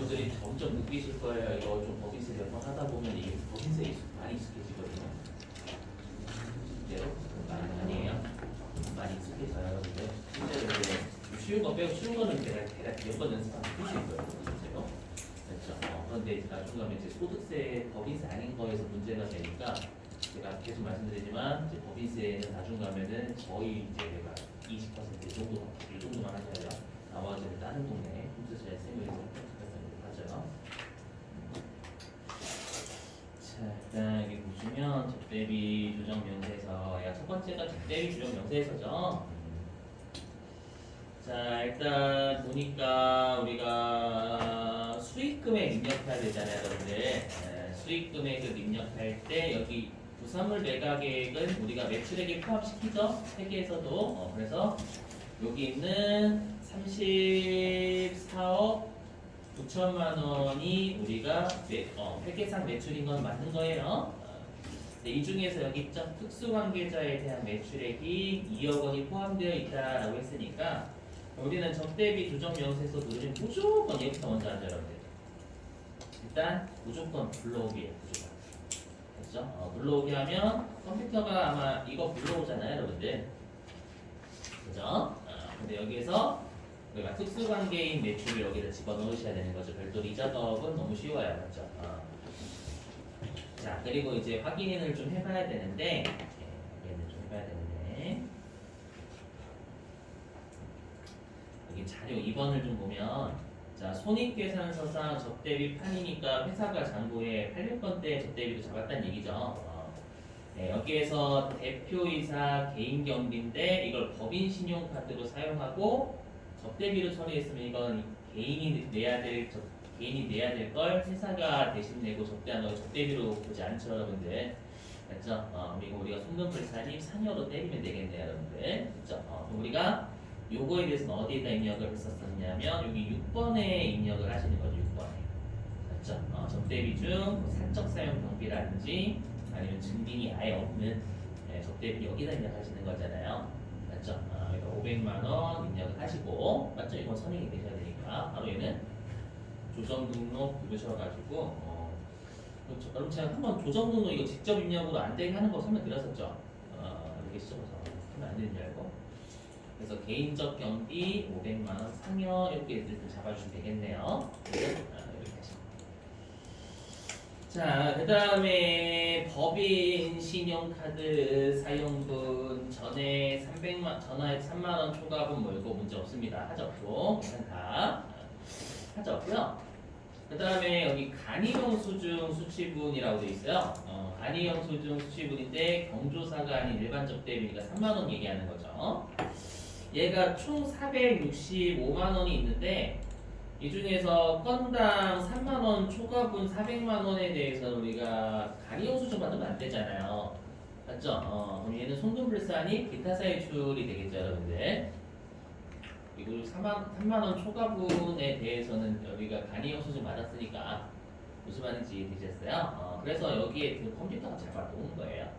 여러분들이 점점 느끼실 거예요. 이거 좀 법인세 몇 번 하다 보면 이게 법인세에 많이 익숙해지거든요. 실제로 아니에요. 많이 익숙해져요. 여러분들. 실제로 이제 쉬운 거 빼고 쉬운 거는 대략 몇번 연습하면 푸실 거예요. 실제로. 그렇죠. 그런데 이제 나중에 가면 이제 소득세, 법인세 아닌 거에서 문제가 되니까 제가 계속 말씀드리지만 이제 법인세는 나중 가면은 거의 이제 내가 20% 정도만 하셔야 돼요. 나머지는 다른 동네 홈스시에 쌤을 하죠. 자, 일단 여기 보시면 접대비 조정 명세서, 첫 번째가 접대비 조정 명세서죠. 자, 일단 보니까 우리가 수익 금액 입력해야 되잖아요, 여러분들. 수익 금액을 입력할 때 여기 부산물 매각 계획은 우리가 매출액에 포함시키죠, 회계에서도. 그래서 여기 있는 34억 9천만 원이 우리가 회계상 매출인 건 맞는 거예요. 이 중에서 여기 있죠, 특수관계자에 대한 매출액이 2억 원이 포함되어 있다라고 했으니까 우리는 적대비 조정 명세서 누르면 무조건 얘부터 먼저 하죠, 여러분들. 일단 무조건 불러오기예요, 무조건. 그렇죠? 불러오기 하면 컴퓨터가 아마 이거 불러오잖아요, 여러분들. 그죠? 근데 여기에서 우리가 특수관계인 매출을 여기다 집어넣으셔야 되는 거죠. 별도로 이 작업은 너무 쉬워요, 맞죠? 자, 그리고 이제 확인을 좀 해봐야 되는데, 확인을 좀 해봐야 되는데, 여기 자료 2번을 좀 보면, 자, 손익계산서상 접대비 판이니까 회사가 장부에 800건대 접대비도 잡았다는 얘기죠. 네, 여기에서 대표이사 개인경비인데 이걸 법인 신용카드로 사용하고 접대비로 처리했으면 이건 개인이 내야 될 걸 회사가 대신 내고 접대한 걸 접대비로 보지 않죠, 여러분들. 그렇죠? 그리고 우리가 송금불산입 상여로 때리면 되겠네요, 여러분들. 그렇죠? 우리가 요거에 대해서는 어디에다 입력을 했었었냐면 여기 6번에 입력을 하시는 거죠, 6번에. 그렇죠? 접대비 중 사적 사용 경비라든지 아니면 증빙이 아예 없는 접대비 여기다 입력하시는 거잖아요. 맞죠? 그러니까 500만 원 입력을 하시고, 맞죠? 이건 선행이 되셔야 되니까 바로 얘는 조정 등록 누르셔가지고 그렇죠. 그럼 제가 한번 조정 등록 이거 직접 입력으로 안 되게 하는 거 설명드렸었죠. 이렇게 씹어서 하면 안 되는 줄 알고. 그래서 개인적 경비 500만 원 상여 이렇게 잡아주시면 되겠네요. 이렇게 하시면. 자, 그 다음에 법인 신용카드 사용분 전에 3만 원 초과분 몰고 문제 없습니다. 하지 없고 괜찮다. 하지 없고요. 그 다음에 여기 간이용 수중 수취분이라고 되어 있어요. 간이용 수중 수취분인데 경조사가 아닌 일반 접대비니까 3만 원 얘기하는 거죠. 얘가 총 465만 원이 있는데 이 중에서 건당 3만 원 초과분 400만 원에 대해서 우리가 간이용 수준 받으면 안 되잖아요. 맞죠? 그럼 얘는 송금불산이 기타 사유출이 되겠죠, 여러분들. 그리고 3만 원 초과분에 대해서는 우리가 간이용 수준 받았으니까 무슨 말인지 되셨어요? 그래서 여기에 그 컴퓨터가 잡아놓은 거예요.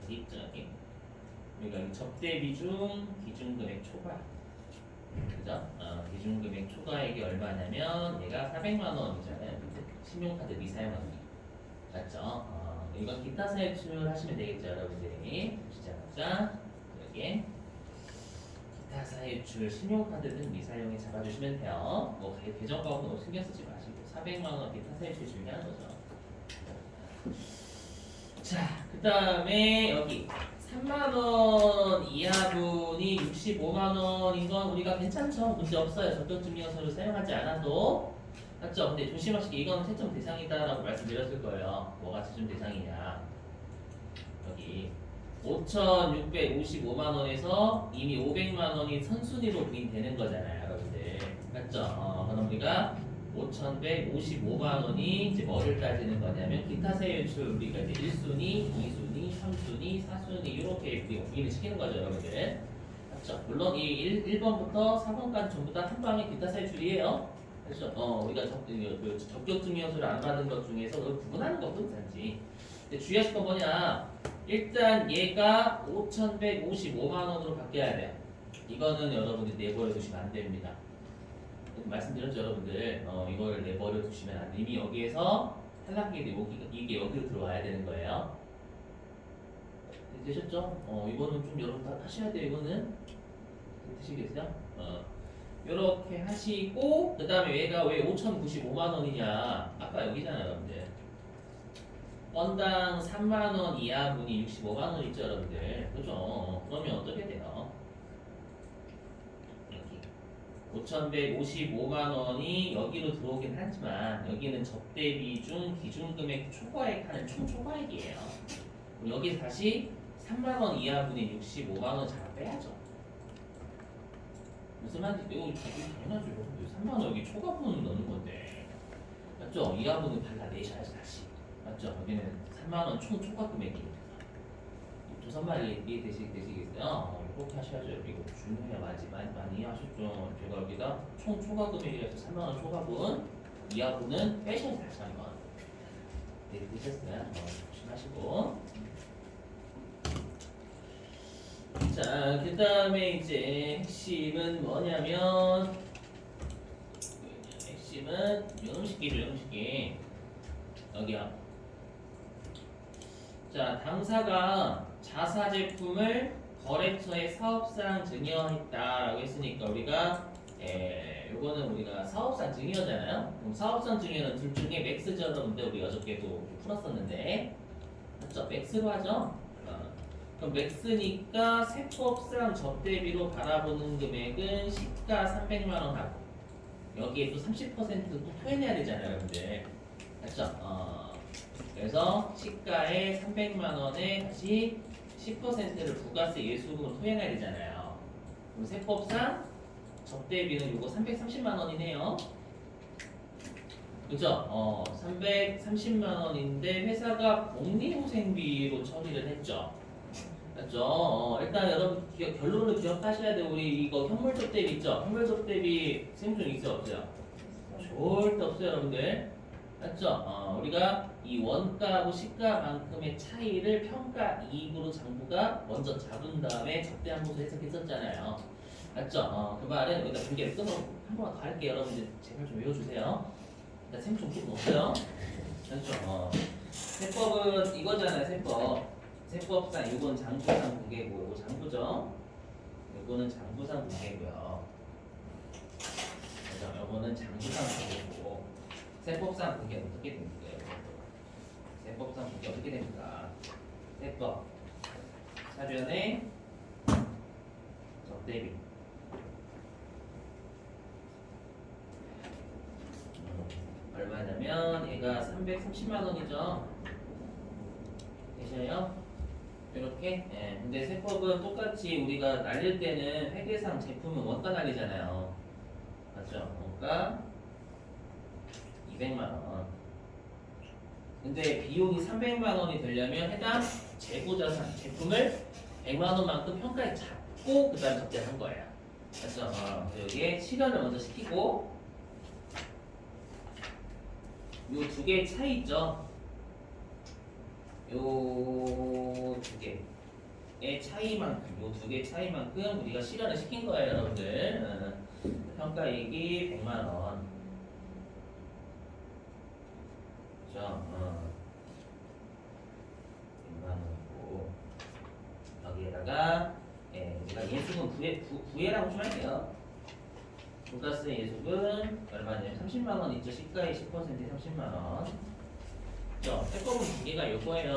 여기 있죠, 여기. 그러니까 접대비 중 기준금액 초과. 그죠? 기준금액 초과액이 얼마냐면 얘가 400만 원이잖아요. 신용카드 미사용하기. 맞죠? 이건 기타 사유출 하시면 되겠죠, 여러분들이. 보시자마자 여기 기타 사유출 신용카드 등 미사용에 잡아주시면 돼요. 뭐 계정가액은 너무 신경 쓰지 마시고 400만 원 기타 사유출 중요한 거죠. 자, 그 다음에 여기 3만 원 이하분이 65만 원인 건 우리가 괜찮죠? 문제 없어요. 적격증명서를 사용하지 않아도. 맞죠? 근데 조심하시게 이건 채점 대상이다라고 말씀드렸을 거예요. 뭐가 채점 대상이냐? 여기 5,655만 원에서 이미 500만 원이 선순위로 부인되는 거잖아요, 여러분들. 맞죠? 그럼 우리가 5,155만 원이 이제 뭐를 따지는 거냐면 기타 세율출 우리가 이제 1순위, 2순위, 3순위, 4순위 이렇게 부인을 시키는 거죠, 여러분들. 맞죠? 물론 이 1번부터 4번까지 전부 다 한 방에 기타 세율출이에요. 그렇죠? 우리가 적격증명서를 안 받은 것 중에서 그걸 구분하는 것도 단지. 근데 주의하실 건 뭐냐? 일단 얘가 5,155만 원으로 바뀌어야 돼요. 이거는 여러분들이 내버려 두시면 안 됩니다. 말씀드렸죠 여러분들. 이걸 내버려 두시면 안 돼. 이미 여기에서 탈락이 이게 여기로 들어와야 되는 거예요. 되셨죠? 이거는 좀 여러분 다 하셔야 돼요. 이거는 되시겠어요? 요렇게 하시고 그 다음에 얘가 왜 5,095만 원이냐? 아까 여기잖아요, 여러분들. 건당 3만 원 이하분이 65만 원 있죠, 여러분들. 그죠? 그러면 어떻게 돼요? 여기 5,155만 원이 여기로 들어오긴 하지만 여기는 접대비 중 기준금액 초과액하는 총 초과액이에요. 그럼 여기 다시 3만 원 이하분인 65만 원 잘 빼야죠. 무슨 말인지 이거 당연하죠. 3만 원 여기 초과분을 넣는 건데 맞죠? 이하분을 발라내셔야지 다시 맞죠? 여기는 3만 원 총 초과금액이니까 조선말이 이해되시겠어요? 이렇게 하셔야죠. 이거 중요해요. 많이 이해하셨죠? 제가 여기다 총 초과금액이라서 3만 원 초과분 이하분은 빼셔야지 다시 한번 되셨어요? 조심하시고 자, 그 다음에 이제 핵심은 뭐냐면 핵심은 요놈식기죠, 요놈식기. 여기요. 자, 당사가 자사 제품을 거래처에 사업상 증여했다라고 했으니까 우리가 요거는 우리가 사업상 증여잖아요. 그럼 사업상 증여는 둘 중에 맥스죠, 여러분들. 우리 어저께도 풀었었는데 맞죠? 맥스로 하죠. 그럼 맥스니까 세법상 접대비로 바라보는 금액은 시가 300만 원 하고 여기에 또 30%도 토해내야 되잖아요, 여러분들. 맞죠? 그래서 시가에 300만 원에 다시 10%를 부가세 예수금으로 토해내야 되잖아요. 그럼 세법상 접대비는 요거 330만 원이네요. 그죠? 330만 원인데 회사가 복리후생비로 처리를 했죠. 맞죠? 일단 여러분 결론을 기억하셔야 돼요. 우리 이거 현물적 대비 있죠? 현물적 대비 생중 있어요? 없어요? 절대 없어요, 여러분들. 맞죠? 우리가 이 원가하고 시가만큼의 차이를 평가 이익으로 장부가 먼저 잡은 다음에 적대함수로 해석했었잖아요. 맞죠? 그 말은 여기다 분개를 끊어놓고 한 번만 더 할게요. 여러분들 제발 좀 외워주세요. 일단 생중 조금 없어요. 맞죠? 세법은 이거잖아요, 세법. 세법상 이건 장부상 분계고 이거 장부죠. 이거는 장부상 분계고요. 그래서 이거는 장부상 분계고 세법상 분계 어떻게 됩니까? 세법상 분계 어떻게 됩니까? 세법 사변의 접대비 얼마냐면 얘가 330만 원이죠. 되셔요? 이렇게. 근데 세법은 똑같이 우리가 날릴 때는 회계상 제품은 원가 날리잖아요. 맞죠? 원가 200만 원. 근데 비용이 300만 원이 되려면 해당 재고자산 제품을 100만 원만큼 평가에 잡고 그다음 적재한 거예요. 맞죠? 여기에 실현을 먼저 시키고 요 두 개의 차이 있죠? 요 두 개의 차이만큼, 요 두 개의 차이만큼 우리가 실현을 시킨 거예요, 여러분들. 평가이익이 100만 원. 그죠? 100만 원이고 여기에다가 우리가 예수금 부회라고 좀 할게요. 부가세 예수금 얼마냐면 30만 원 있죠? 시가의 10%에 30만 원. 세법은 두 개가 이거예요.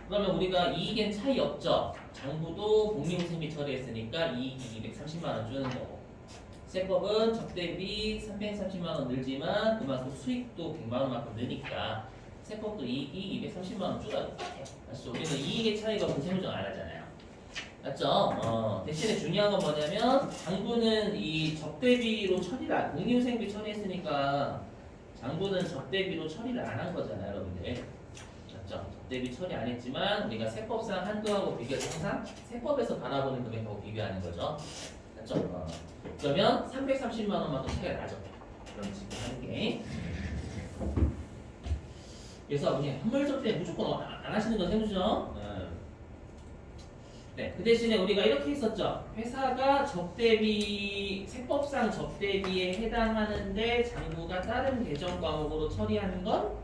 그러면 우리가 이익엔 차이 없죠. 장부도 복리후생비 처리했으니까 이익이 230만 원 주는 거고. 세법은 적대비 330만 원 늘지만 그만큼 수익도 100만 원만큼 느니까 세법도 이익이 230만 원 줄어야 똑같아요. 맞죠? 그래서 이익의 차이가 분세무정 안 하잖아요. 맞죠? 대신에 중요한 건 뭐냐면 장부는 이 적대비로 처리를 복리후생비 처리했으니까 장부는 적대비로 처리를 안 한 거잖아요, 여러분들. 맞죠? 적대비 처리 안 했지만 우리가 세법상 한도하고 비교해서 항상 세법에서 바라보는 금액하고 비교하는 거죠. 맞죠? 그러면 330만 원만큼 차이가 나죠. 그럼 지금 하는 게. 그래서 그냥 현물 적대 무조건 안 하시는 거 세무죠. 네, 그 대신에 우리가 이렇게 했었죠. 회사가 접대비, 세법상 접대비에 해당하는데 장부가 다른 계정 과목으로 처리하는 건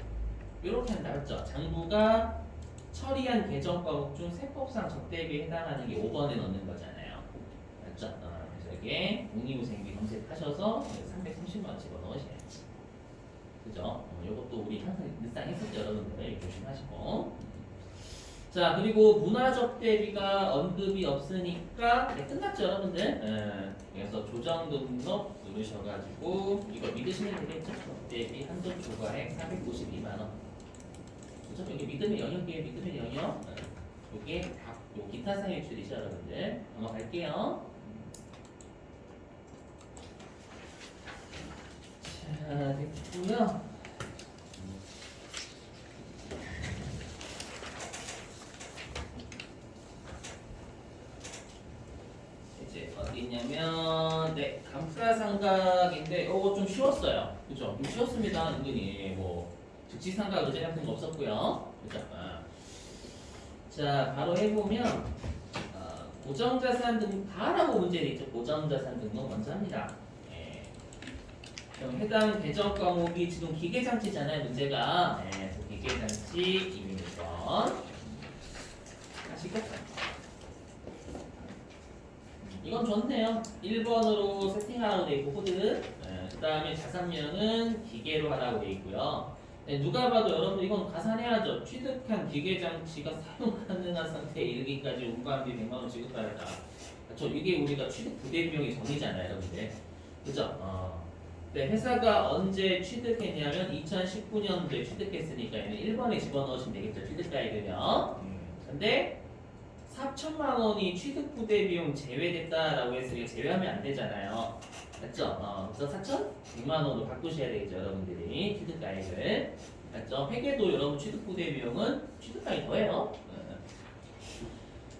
이렇게 한다 했죠. 장부가 처리한 계정 과목 중 세법상 접대비에 해당하는 게 5번에 넣는 거잖아요. 맞죠? 그래서 이게 공리후생비 검색하셔서 330만 원 집어넣으셔야지. 그죠? 이것도 우리 항상 늘상 했었죠, 여러분들. 조심하시고. 자, 그리고 문화접대비가 언급이 없으니까 네, 끝났죠, 여러분들. 그래서 조정 등록 누르셔가지고 이거 믿으시면 되겠죠? 접대비 한도 초과액 452만 원. 그죠? 여기 믿음의 영역이에요, 믿음의 영역. 요게 요 기타 사유 출이죠, 여러분들. 넘어갈게요. 자, 됐고요. 어디 있냐면 네 감가상각인데 이거 좀 쉬웠어요. 그죠? 좀 쉬웠습니다. 은근히 뭐 즉시상각 의제 같은 거 없었고요. 그죠? 자 바로 해보면 고정자산 등록 다라고 문제는 있죠. 고정자산 등록 먼저 합니다. 예. 그럼 해당 계정 과목이 지금 기계장치잖아요. 문제가 그래서 기계장치 2번 아시겠죠? 이건 좋네요. 1번으로 세팅하라고 되어 있고 코드. 그 다음에 자산면은 기계로 하라고 되어 있고요. 누가 봐도 여러분 이건 가산해야죠. 취득한 기계 장치가 사용 가능한 상태에 이르기까지 운반비 100만 원 지급받았다. 그렇죠? 이게 우리가 취득 부대 비용의 정의잖아요, 여러분들. 그죠? 네, 회사가 언제 취득했냐면 2019년도에 취득했으니까 얘는 1번에 집어넣으시면 되겠죠. 취득가액은요. 근데 4천만 원이 취득 부대 비용 제외됐다라고 해서 이거 제외하면 안 되잖아요. 맞죠? 그래서 4천 100만 원으로 바꾸셔야 되겠죠, 여러분들이 취득가액을. 맞죠? 회계도 여러분 취득 부대 비용은 취득가액 더해요.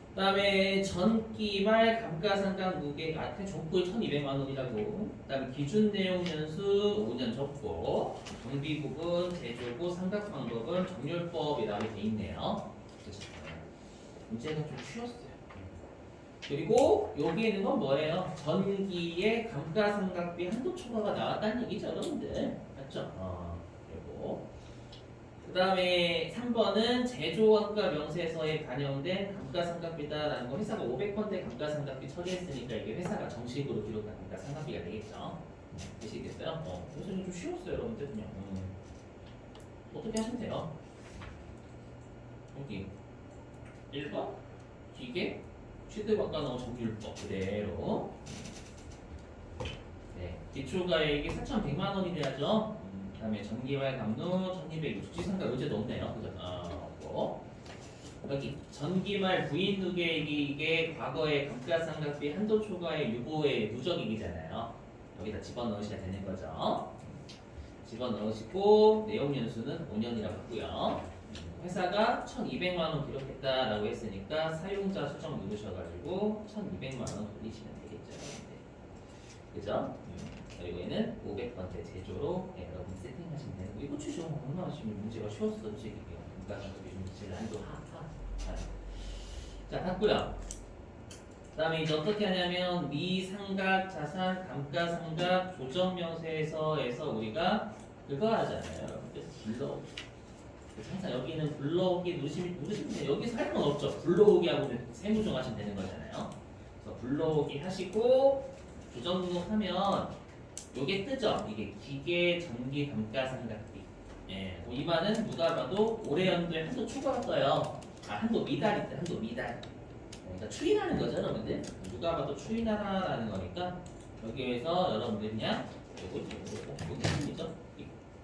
그다음에 전기 말 감가상각 무게 종부에 1,200만 원이라고. 그다음에 기준 내용 연수 5년 접고 정비 부분, 제조부, 상각 방법은 정률법이라고 돼 있네요. 그렇죠? 문제가 좀 쉬웠어요. 그리고 여기 있는 건 뭐예요? 전기의 감가상각비 한도 초과가 나왔다는 얘기죠, 여러분들. 맞죠? 그리고 그 다음에 3번은 제조원가 명세서에 반영된 감가상각비다라는 거 회사가 500번대 감가상각비 처리했으니까 이게 회사가 정식으로 기록한 감가상각비가 되겠죠. 되시겠어요? 그래서 좀 쉬웠어요, 여러분들. 그냥 어떻게 하시면 돼요? 여기 1번 기계 취득원가 나온 정률법 그대로. 네, 기초가액이 4,100만 원이 돼야죠. 그다음에 전기말 감루 1,200 주지상각 의제도 없네요. 그죠? 없고 여기 전기말 부인 누계액이 이게 과거의 감가상각비 한도 초과의 유보의 누적액이잖아요. 여기다 집어넣으셔야 되는 거죠. 집어넣으시고 내용 연수는 5년이라고 했고요. 회사가 1,200만 원 기록했다라고 했으니까 사용자 수정 누르셔가지고 1,200만 원 돌리시면 되겠죠. 네. 그죠? 그리고 얘는 500번째 제조로 여러분 세팅하시면 되는 거. 이거 추정 얼마나 지금 문제가 쉬웠어, 솔직히. 그러니까 좀 제일 난이도 하. 자, 갔고요. 그다음에 이제 어떻게 하냐면 미상각 자산 감가상각 조정 명세서에서 우리가 그거 하잖아요. 그래서 불러. 항상 여기는 불러오기 누르시면 돼요. 여기서 할 건 없죠. 불러오기 하고 세무종 하시면 되는 거잖아요. 그래서 불러오기 하시고 조정 등록하면 요게 뜨죠. 이게 기계 전기 감가상각비. 예, 이 말은 누가 봐도 올해 연도에 한도 추가가 떠요. 한도 미달이 있다. 한도 미달. 그러니까 추인하는 거죠, 여러분들. 누가 봐도 추인하라는 거니까 여기에서 여러분들 그냥 요거 이죠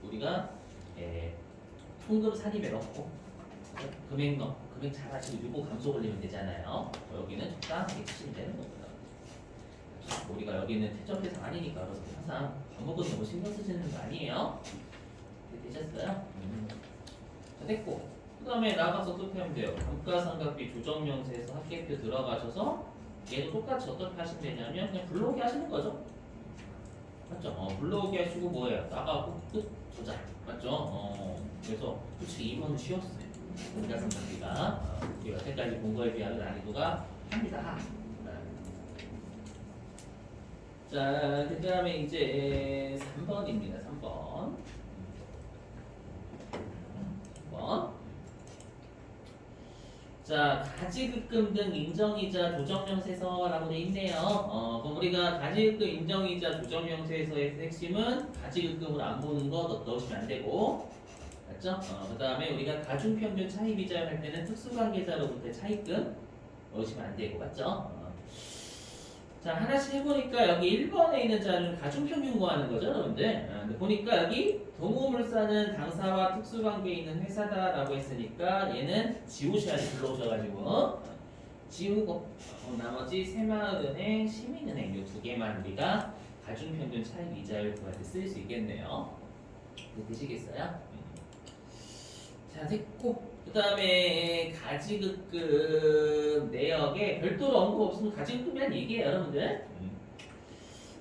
우리가 송금 산입에 넣고 금액 넣고 금액 잘하시고 유보 감소 올리면 되잖아요. 여기는 적당하게 치시면 되는 겁니다. 우리가 여기는 퇴적 대상 아니니까 여러분 항상 과목은 너무 신경 쓰시는 거 아니에요? 되셨어요? 자, 됐고 그 다음에 나가서 어떻게 하면 돼요? 감가상각비 조정명세에서 합계표 들어가셔서 얘도 똑같이 어떻게 하시면 되냐면 그냥 불러오기 하시는 거죠. 맞죠? 불러오기 하시고 뭐예요? 나가고 끝 저장. 맞죠? 그래서 솔직히 2번은 쉬웠어요. 감가상각비가 여태까지 본 거에 비하면 난이도가 합니다. 자, 그 다음에 이제 3번입니다. 3번. 3번. 자, 가지급금 등 인정이자 조정명세서라고 돼 있네요. 그럼 우리가 가지급금 인정이자 조정명세서의 핵심은 가지급금을 안 보는 거 넣으시면 안 되고, 맞죠? 그 다음에 우리가 가중평균 차입이자 할 때는 특수관계자로부터의 차입금 넣으시면 안 되고, 맞죠? 자, 하나씩 해보니까 여기 1번에 있는 자료는 가중평균 구하는 거죠, 여러분들. 근데 보니까 여기 동호물산은 당사와 특수관계에 있는 회사다라고 했으니까 얘는 지우셔야 돼, 불러오셔가지고. 지우고 나머지 새마을은행, 시민은행 이 두 개만 우리가 가중평균 차익 이자율 구할 때 쓸 수 있겠네요. 되시겠어요? 자, 됐고. 그 다음에 가지급금 내역에 별도로 언급 없으면 가지급금이란 얘기예요, 여러분들.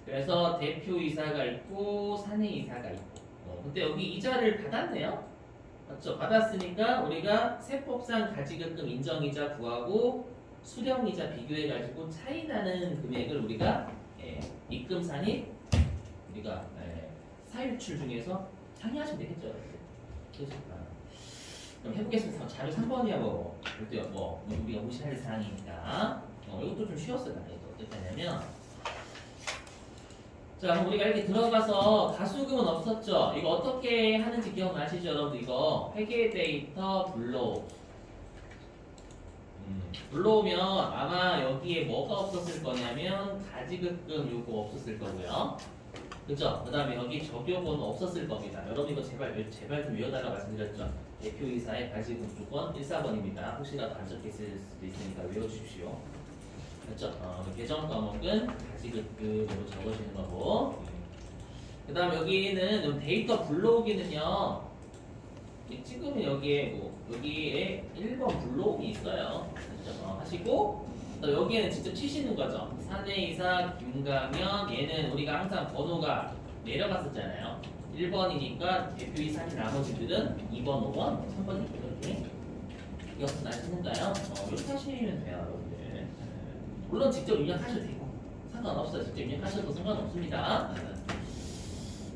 그래서 대표이사가 있고 사내이사가 있고. 근데 여기 이자를 받았네요. 맞죠? 받았으니까 우리가 세법상 가지급금 인정이자 구하고 수령이자 비교해가지고 차이나는 금액을 우리가 입금산이 우리가 사유출 중에서 상의하시면 되겠죠. 그렇죠? 그럼 해보겠습니다. 자료 3번이야 뭐 우리가 무시할 사항이니까 이것도 좀 쉬웠어요. 어떻게 하냐면 자, 그럼 우리가 이렇게 들어가서 가수금은 없었죠. 이거 어떻게 하는지 기억나시죠, 여러분? 이거 회계 데이터 불러오. 불러오면 아마 여기에 뭐가 없었을 거냐면 가지급금 요거 없었을 거고요. 그죠? 그 다음에 여기 적용은 없었을 겁니다. 여러분 이거 제발 좀 외워달라 말씀드렸죠. 대표이사의 가지급 조건 1,4번입니다. 혹시라도 안 적혀있을 수도 있으니까 외워주십시오. 그렇죠? 계정 과목은 가지급으로 적어주는 거고. 그 다음 여기는 데이터 불러오기는요. 지금은 여기에 1번 불러오기 있어요. 그렇죠? 하시고 또 여기에는 직접 치시는 거죠. 사내이사 김가면 얘는 우리가 항상 번호가 내려갔었잖아요. 1번이니까 대표이사인 나머지들은 2번, 5번, 3번 이렇게 기억은 나시는가요? 이렇게 하시면 돼요, 여러분들. 물론 직접 입력하셔도 되고 상관없어요. 직접 입력하셔도 상관없습니다.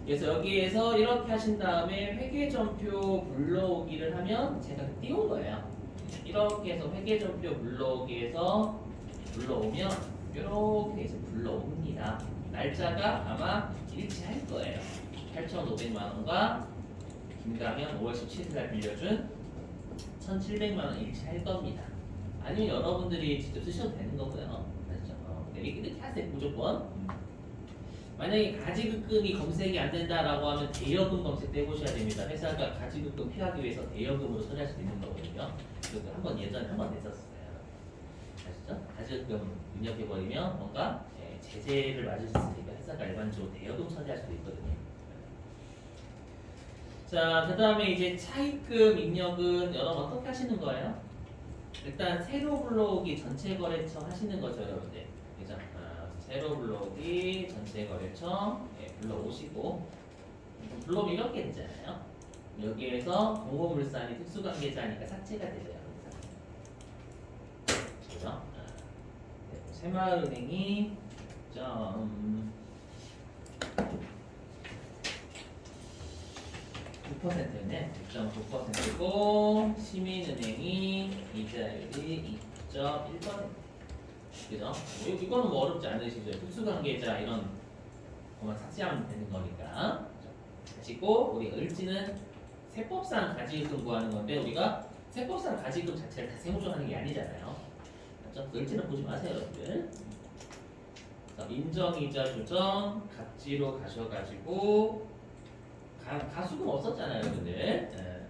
그래서 여기에서 이렇게 하신 다음에 회계전표 불러오기를 하면 제가 띄운 거예요. 이렇게 해서 회계전표 불러오기에서 불러오면 이렇게 해서 불러옵니다. 날짜가 아마 일치할 거예요. 8,500만 원과 김가면 5월 17일 날 빌려준 1,700만 원 일치할 겁니다. 아니면 여러분들이 직접 쓰셔도 되는 거고요. 맞죠? 이렇게 하세요. 무조건. 만약에 가지급금이 검색이 안 된다라고 하면 대여금 검색도 해보셔야 됩니다. 회사가 가지급금 피하기 위해서 대여금으로 처리할 수 있는 거거든요. 그래서 예전에 한번 냈었어요. 아시죠? 가지급금 입력해버리면 뭔가 제재를 맞을 수 있으니까 회사가 일반적으로 대여금 처리할 수도 있거든요. 자, 그 다음에 이제 차입금 입력은 여러분 어떻게 하시는 거예요? 일단 세로 불러오기 전체 거래처 하시는 거죠, 여러분들. 그죠? 세로 불러오기 전체 거래처 불러오시고 불러오면 이렇게 되잖아요. 여기에서 동호물산이 특수관계자니까 삭제가 되죠, 여러분. 그죠? 새마을은행이 9%네. 6.9%고 시민은행이 이자율이 2.1%. 그죠? 이거는 뭐 어렵지 않으시죠? 특수관계자 이런 것만 삭제하면 되는 거니까. 하시고 우리 을지는 세법상 가지급 구하는 건데 우리가 세법상 가지급 자체를 다 세무조하는 게 아니잖아요. 맞죠? 을지는 보지 마세요, 여러분들. 인정이자 조정 갑지로 가셔가지고 가수금 없었잖아요, 여러분들.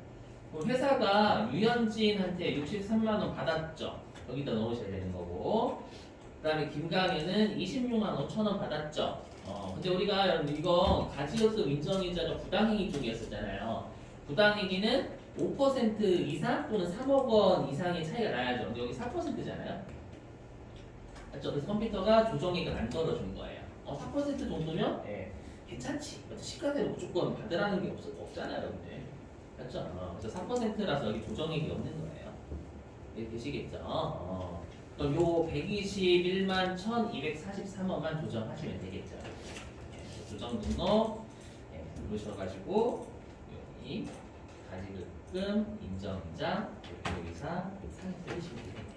회사가 유현진한테 63만 원 받았죠. 여기다 넣으셔야 되는 거고. 그다음에 김강현은 26만 5천 원 받았죠. 근데 우리가 여러분 이거 가지급금 인정이자가 부당행위 쪽이었었잖아요. 부당행위는 5% 이상 또는 3억 원 이상의 차이가 나야죠. 근데 여기 4%잖아요. 맞죠? 그래서 컴퓨터가 조정액을 안 떨어준 거예요. 4% 정도면 괜찮지. 시가대로 무조건 받으라는 게 없잖아요, 여러분들. 맞죠? 그래서 4%라서 여기 조정액이 없는 거예요. 이렇게 되시겠죠? 그럼 요 121만 1243원만 조정하시면 되겠죠. 조정 등록 누르셔가지고 여기 가지급금 인정장 대표이사 상표 시면 되겠네요.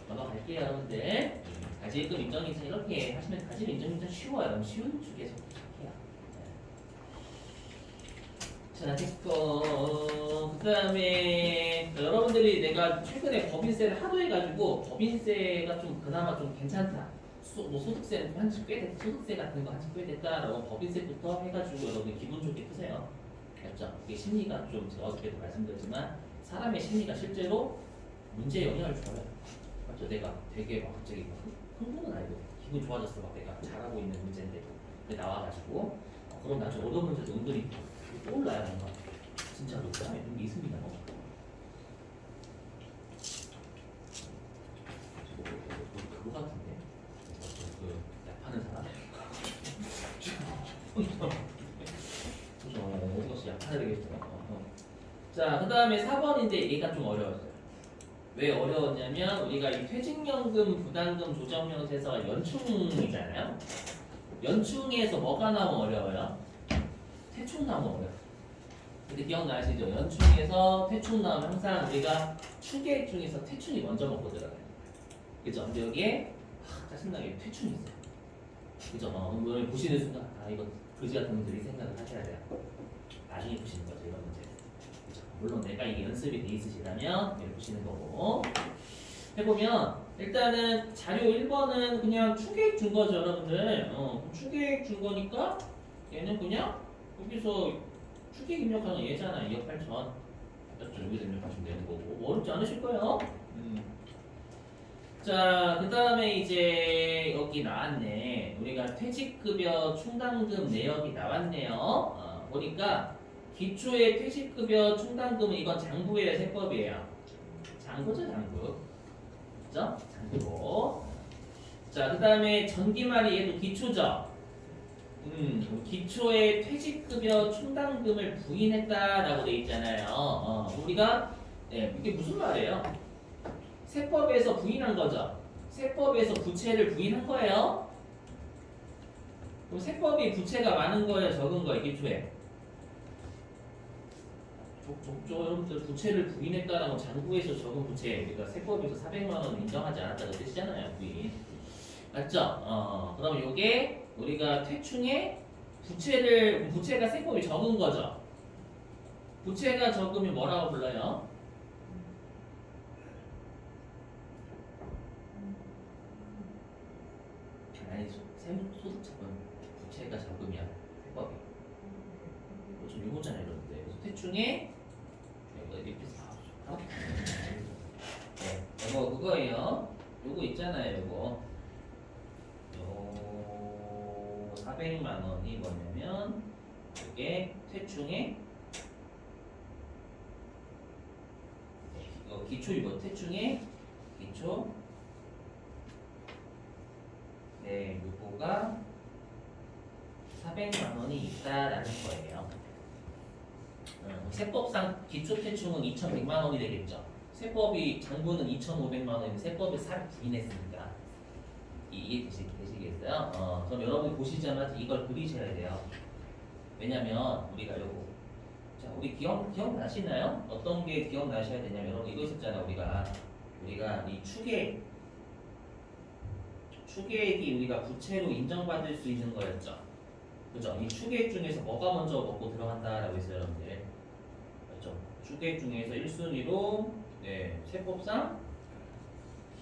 넘어갈게요, 여러분들. 가지급 인정인증 이렇게 하시면 가지급 인정인증 쉬워요. 쉬운 쪽에서 해요. 자, 됐고 그 다음에 여러분들이 내가 최근에 법인세를 하도 해가지고 법인세가 좀 그나마 좀 괜찮다. 뭐 소득세는 한지 꽤 됐, 소득세 같은 거 한지 꽤 됐다라고 법인세부터 해가지고 여러분 기분 좋게 푸세요. 맞죠? 이게 심리가 좀 제가 어저께도 말씀드렸지만 사람의 심리가 실제로 문제에 영향을 줘요. 맞죠? 내가 되게 막 갑자기 흥분은 아니고 기분 좋아졌어. 막 내가 잘하고 있는 문제인데 나와가지고 그럼 나중에 어려운 문제도 은근히 떠올라야 뭔가 진짜로 그 다음에 좀 있습니다. 그거 같은데 그 약하는 사람 어디 갔어? 약하야 되겠어. 자, 그 다음에 4번인데 얘가 좀 어려웠어요. 왜 어려웠냐면 우리가 이 퇴직연금 부담금 조정명세서가 연충이잖아요. 연충에서 뭐가 나오면 어려워요? 퇴충 나오면 어려워요. 근데 기억나시죠? 연충에서 퇴충 나오면 항상 우리가 추계획 중에서 퇴충이 먼저 먹고 들어가요. 그죠? 근데 여기에 짜증나게 퇴충이 있어요. 그죠? 오늘 보시는 순간 이거 그지 같은 분들이 생각을 하셔야 돼요. 나중에 보시는 거죠, 이런 문제. 그죠? 물론 내가 이게 연습이 돼 있으시다면 이렇게 보시는 거고. 해보면 일단은 자료 1번은 그냥 추계획 준 거죠, 여러분들. 추계획 준 거니까 얘는 그냥 여기서 추계획 입력하는 얘잖아. 2억 8천. 맞죠? 여기서 입력하시면 되는 거고. 뭐 어렵지 않으실 거예요. 자, 그 다음에 이제 여기 나왔네. 우리가 퇴직급여 충당금 내역이 나왔네요. 보니까 기초의 퇴직급여 충당금은 이건 장부예요, 세법이에요. 장부죠, 장부. 그죠? 장부고. 자, 그 다음에 전기말이 얘도 기초죠. 기초의 퇴직급여 충당금을 부인했다라고 돼 있잖아요. 우리가 이게 무슨 말이에요? 세법에서 부인한 거죠. 세법에서 부채를 부인한 거예요. 그럼 세법이 부채가 많은 거예요, 적은 거예요, 기초에? 여러분들 부채를 부인했다라는 건 장부에서 적은 부채, 그러니까 세법에서 400만 원 인정하지 않았다는 뜻이잖아요, 부인. 맞죠? 그럼 이게 우리가 퇴충에 부채가 세법이 적은 거죠. 부채가 적으면 뭐라고 불러요? 아니, 세무소득처분 부채가 적으면 세법이. 좀 유모잖아요, 여러분들. 그래서 퇴충에 이거 그거예요. 요거 있잖아요, 요거. 400만 원이 뭐냐면 이게 퇴충에 기초 이거 퇴충에 기초 요거가 400만 원이 있다라는 거예요. 세법상 기초 퇴충은 2,100만 원이 되겠죠. 세법이 장부는 2,500만 원인데 세법이 4를 부인했으니까 이해 되시겠어요? 그럼 여러분이 보시자마자 이걸 그리셔야 돼요. 왜냐면 우리가 요거 자 우리 기억나시나요? 어떤 게 기억나셔야 되냐면 여러분 이거 있었잖아. 우리가 이 추계획이 우리가 부채로 인정받을 수 있는 거였죠. 그죠? 이 추계획 중에서 뭐가 먼저 먹고 들어간다라고 했어요, 여러분들. 맞죠? 추계획 중에서 1순위로 세법상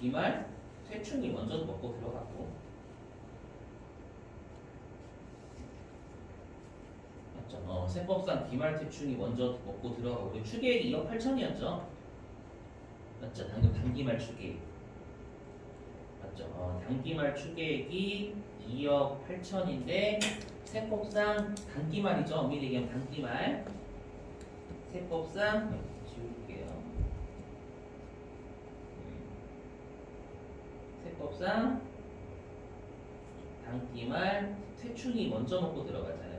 기말 퇴충이 먼저 먹고 들어갔고, 맞죠? 세법상 기말 퇴충이 먼저 먹고 들어가고, 우리 추계획이 2억 8천이었죠? 맞죠? 방금 단기말 추계획. 맞죠? 단기말 추계획이 2억 8천인데 세법상 단기말이죠. 엄밀히 얘기하면 단기말. 세법상 지울게요. 세법상 단기말 퇴충이 먼저 먹고 들어가잖아요.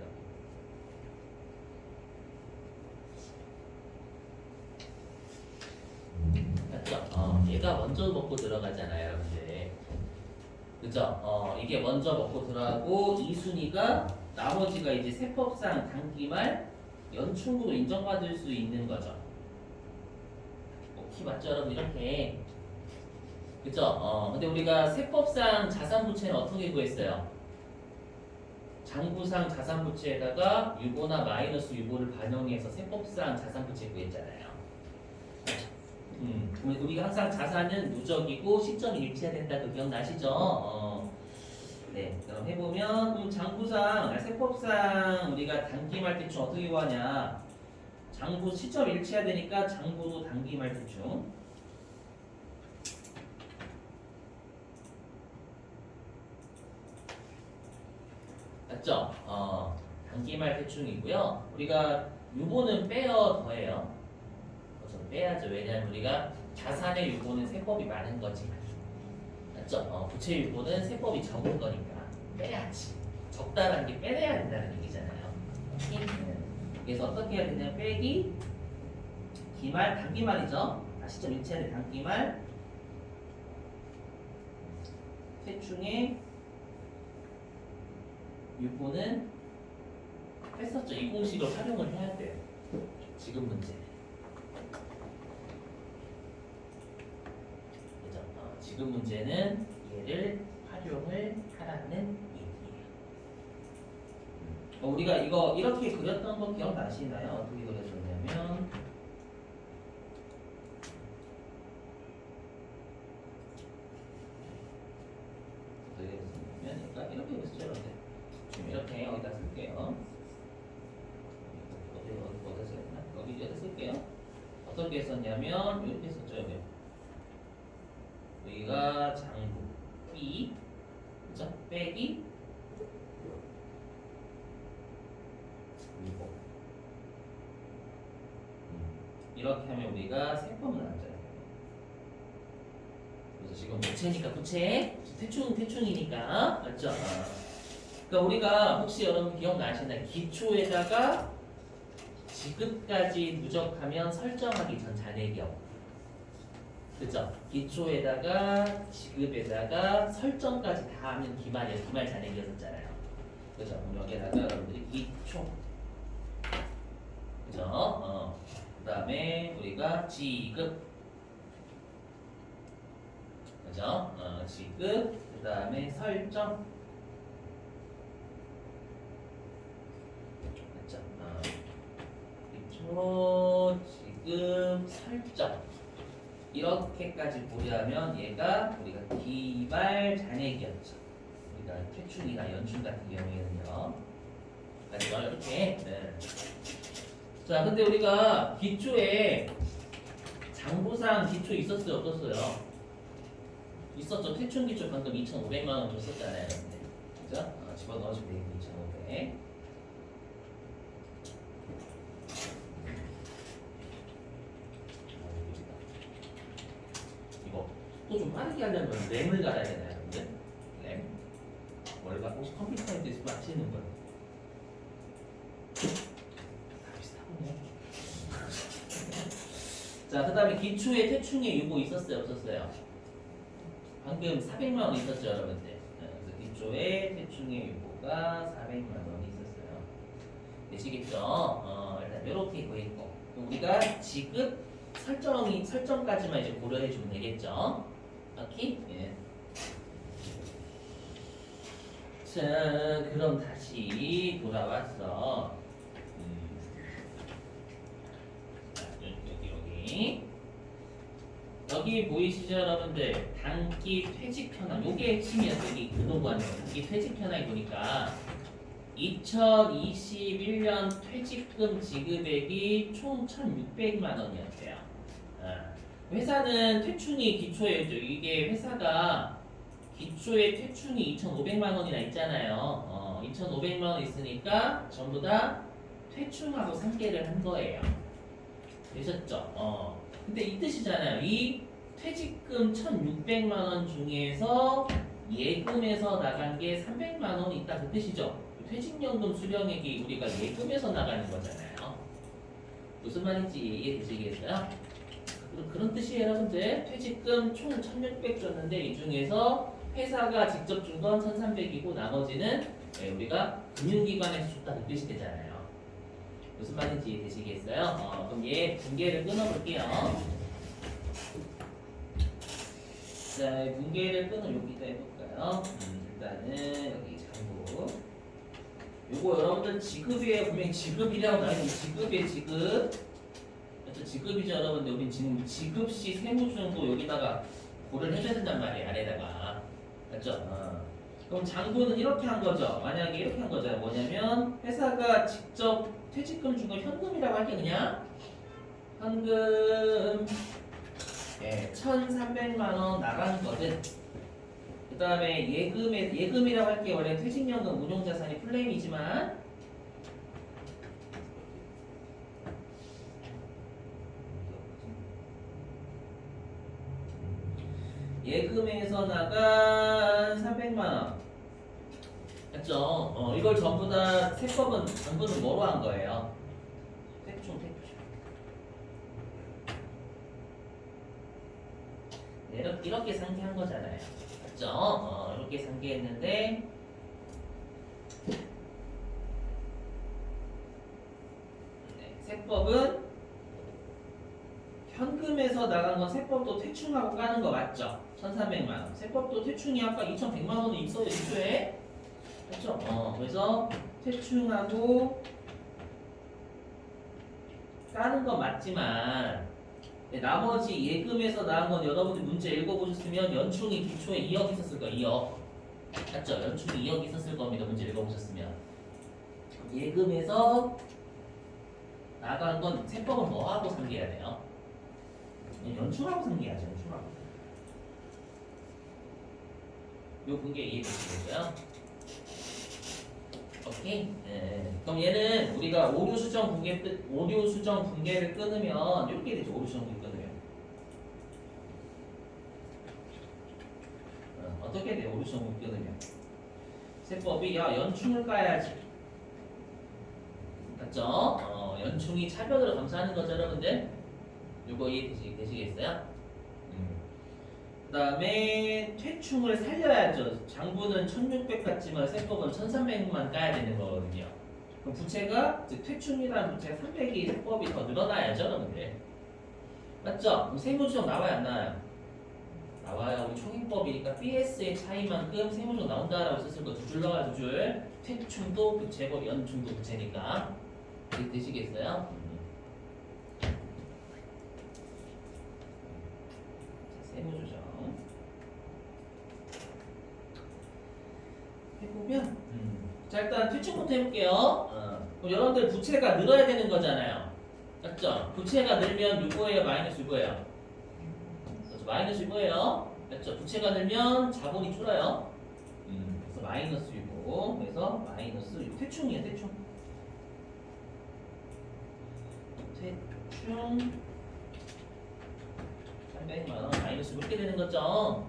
맞죠? 얘가 먼저 먼저 먹고 들어가잖아요, 여러분들. 그죠? 이게 먼저 먹고 들어가고 이 순위가 나머지가 이제 세법상 단기말 연충으로 인정받을 수 있는 거죠. 키 맞죠, 여러분? 이렇게. 그죠? 근데 우리가 세법상 자산부채는 어떻게 구했어요? 장부상 자산부채에다가 유보나 마이너스 유보를 반영해서 세법상 자산부채 구했잖아요. 그럼 우리가 항상 자산은 누적이고 시점이 일치해야 된다고 기억나시죠? 네, 그럼 해보면 장부상, 세법상 우리가 단기말 대충 어떻게 구하냐? 장부 시점 일치해야 되니까 장부도 단기말 대충. 맞죠? 단기말 대충이고요. 우리가 유보는 빼어 더해요. 빼야죠. 왜냐하면 우리가 자산의 유보는 세법이 많은 거지만, 맞죠? 부채 유보는 세법이 적은 거니까 빼야지. 적다라는 게 빼내야 된다는 얘기잖아요. 그래서 어떻게 해야 되냐? 빼기 기말, 단기말이죠. 시점 일치해야 돼. 단기말 세충의 유보는 뺐었죠. 이 공식을 활용을 해야 돼요. 지금 문제. 그죠? 지금 문제는 얘를 활용을 하라는 얘기예요. 우리가 이거 이렇게 그렸던 거 기억나시나요? 어떻게 그려졌냐면 이렇게 그렸죠. 여러분들. 지금 이렇게 여기다 쓸게요. 어디다 썼나? 여기다 쓸게요. 어떻게 썼냐면 이렇게 썼죠. 여기가 장부 B, 그죠? 빼기 이거. 이렇게 하면 우리가 세법은 나왔잖아요. 그래서 지금 부채니까 부채, 대충이니까 맞죠? 그러니까 우리가 혹시 여러분 기억나시나요? 기초에다가 지급까지 누적하면 설정하기 전 잔액이요. 그죠? 기초에다가 지급에다가 설정까지 다 하면 기말이에요. 기말 잔액이었잖아요. 그죠? 그럼 여기에다가 여러분들이 기초. 그죠? 그 다음에 우리가 지급. 그죠? 지급. 그 다음에 설정. 그죠? 기초, 지급, 설정. 이렇게까지 고려하면 얘가 우리가 기말 잔액이었죠. 우리가 퇴출이나 연출 같은 경우에는요. 맞죠? 이렇게. 네. 자, 근데 우리가 기초에 장부상 기초 있었어요? 없었어요? 있었죠. 퇴출 기초 방금 2,500만 원 줬었잖아요. 그죠? 집어넣어주면 되겠네. 2,500. 또 좀 빠르게 하려면 램을 갈아야 되나요, 여러분들? 램? 뭘 갖고 혹시 컴퓨터에 대해서 맞히는 거예요? 다 비슷하군요. 자, 그 다음에 기초에 태충의 유보 있었어요, 없었어요? 방금 400만 원 있었죠, 여러분들? 그래서 기초에 태충의 유보가 400만 원이 있었어요. 되시겠죠? 일단 이렇게 구했고, 우리가 지급 설정까지만 이제 고려해 주면 되겠죠? 오케이? 예. 자, 그럼 다시 돌아왔어. 여기 보이시죠, 여러분들? 단기 퇴직 현황. 요게 핵심이었어요. 여기 근로구하는 거. 단기 퇴직 현황이 보니까 2021년 퇴직금 지급액이 총 1,600만 원이었대요. 회사는 퇴충이 기초에 이게 회사가 기초에 퇴충이 2,500만 원이나 있잖아요. 2,500만 원 있으니까 전부 다 퇴충하고 상계를 한 거예요. 되셨죠? 근데 이 뜻이잖아요. 이 퇴직금 1,600만 원 중에서 예금에서 나간 게 300만 원이 있다 그 뜻이죠. 퇴직연금 수령액이 우리가 예금에서 나가는 거잖아요. 무슨 말인지 이해되시겠어요? 그런 뜻이에요, 여러분들. 퇴직금 총 1,600 줬는데 이 중에서 회사가 직접 준 건 1,300이고 나머지는 우리가 금융기관에서 줬다 그 뜻이 되잖아요. 무슨 말인지 이해되시겠어요? 그럼 얘 분계를 끊어볼게요. 자, 분계를 끊어 여기다 해볼까요? 일단은 여기 장부. 요거 여러분들 지급이에요. 분명히 지급이라고 나와있는 지급이에요, 지급. 그래서 지급이죠, 여러분들. 우리 지금 지급시 세무중도 여기다가 고를 해줘야 된단 말이에요, 아래다가. 맞죠? 그럼 장부는 이렇게 한 거죠. 만약에 이렇게 한 거죠. 뭐냐면 회사가 직접 퇴직금 준 거 현금이라고 할게 그냥. 현금 1,300만 원 나간 거든. 그 다음에 예금이라고 할게 원래 퇴직연금 운용자산이 플레임이지만 예금에서 나간 300만 원. 맞죠? 이걸 전부 다 세법은 장부는 뭐로 한 거예요? 퇴충. 이렇게 상기한 거잖아요. 맞죠? 이렇게 상기했는데 세법은 현금에서 나간 건 세법도 퇴충하고 까는 거 맞죠? 1,300만 원. 세법도 퇴충이 아까 2,100만 원이 있어요, 이주에. 그렇죠? 그래서 퇴충하고 까는 건 맞지만 나머지 예금에서 나온 건 여러분들 문제 읽어보셨으면 연충이 기초에 2억 있었을 거예요. 2억. 맞죠? 연충이 2억 있었을 겁니다. 문제 읽어보셨으면. 예금에서 나간 건 세법은 뭐하고 상기해야 돼요? 연충하고 상기해야죠. 연충하고. 요 분계 이해되시겠어요? 오케이. 그럼 얘는 우리가 오류 수정 분계를 끊으면 이렇게 되죠. 오류 수정 분계 끊으면 어떻게 돼요? 오류 수정 분계 끊으면 세법이 연충을 까야지. 맞죠? 연충이 차별으로 감사하는 거죠, 여러분들. 이거 이해되시겠어요? 그 다음에 퇴충을 살려야죠. 장부는 1,600 같지만 세법은 1,300만 까야 되는 거거든요. 그럼 부채가 즉 퇴충이라는 부채가 300이 세법이 더 늘어나야죠, 여러분들. 맞죠? 그럼 세무조정 나와요, 안 나와요? 나와요. 우리 총익법이니까 BS의 차이만큼 세무조정 나온다라고 썼을 거 두 줄 나와요, 두 줄. 퇴충도 부채고 연충도 부채니까. 되시겠어요? 세무조정 해보면 자 일단 퇴충부터 해볼게요. 그럼 여러분들 부채가 늘어야 되는 거잖아요. 맞죠? 부채가 늘면 누구예요? 마이너스 이거예요. 그렇죠? 마이너스 이거예요. 맞죠? 부채가 늘면 자본이 줄어요. 그래서 마이너스 이고 그래서 마이너스 퇴충이에요. 퇴충 300만 원 마이너스 이렇게 되는 거죠.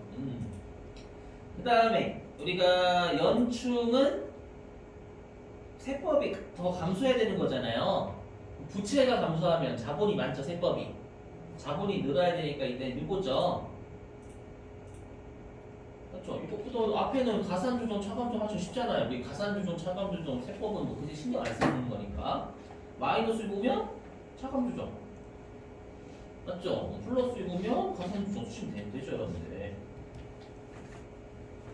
그 다음에 우리가 연충은 세법이 더 감소해야 되는 거잖아요. 부채가 감소하면 자본이 많죠. 세법이 자본이 늘어야 되니까 이때 이거죠. 그렇죠. 이것도 앞에는 가산조정, 차감조정 하시면 쉽잖아요. 우리 가산조정, 차감조정 세법은 뭐 그지 신경 안 쓰는 거니까 마이너스 보면 차감조정 맞죠? 플러스 보면 가산조정 쓰시면 되죠, 여러분들.